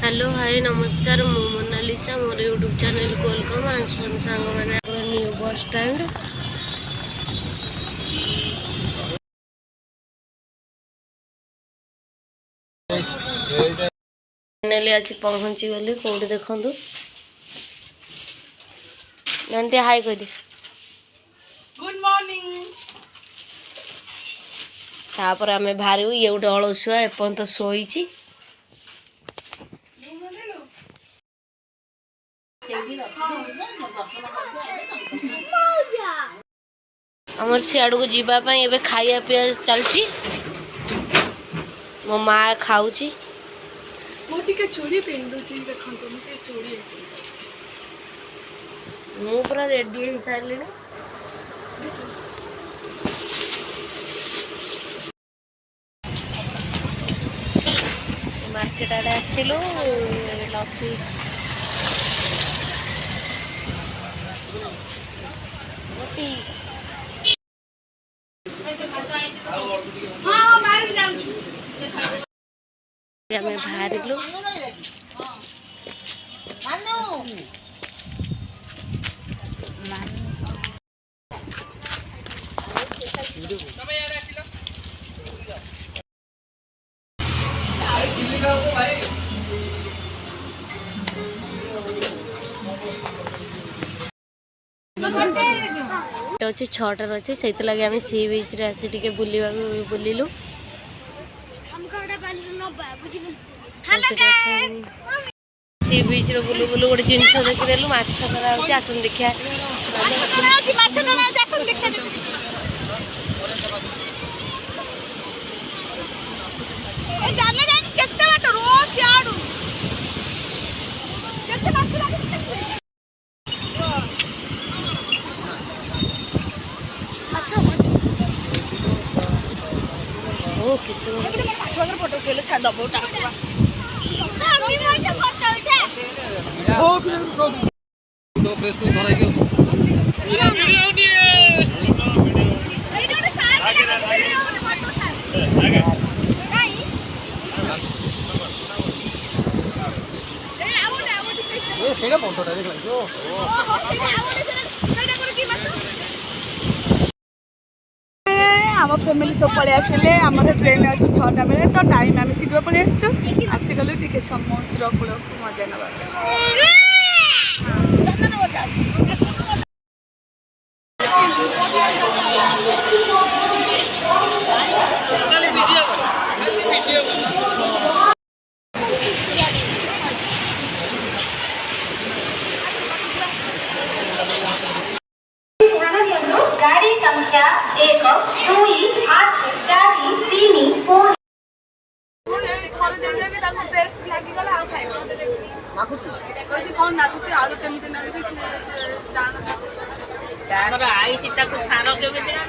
hello hi नमस्कार मु Mona Lisa मोर YouTube channel को वेलकम आसन सांग मैंने न्यू बस स्टैंड फाइनली आसी पहुंची गली कोडी देखंतु नंती हाय कदी गुड मॉर्निंग तापर आमे भारी ये उठे अलसुआ एपन तो सोईची आमर सियाड़ को जीवाई एवं खाया पीया चलची मो माँ खाऊची मु पूरा रेडी हो सारे मार्केट आड़े आसलु लस्सी आमे बाहरिलु अच्छे 6टार अच्छे से लगे आम सी बीच रे आसी टिके बुलिलु सी बीच रे बुलु बुलु गोटे जिनस देखीदेलु माछ धरा होची आसन देखिया ओ कितने फोटो उठेले छाड़ दबो तो प्लेस तो धरा गयो ए सेडा फोटोटा देखलाइছো आम फैमिली सब पलि आसिले आमर ट्रेन अच्छी 6टा बेले तो टाइम आम शीघ्र पलि आसीगलु टिके समुद्र कूल को मजा नवा गाड़ी संख्या 1 2 8 4 3 4 टेस्ट लागिगला आ खाइबो नाकुची कोन नाकुची आलू केमिति नाकुची से डाण हमरा आई चिता को सारो केमिति ना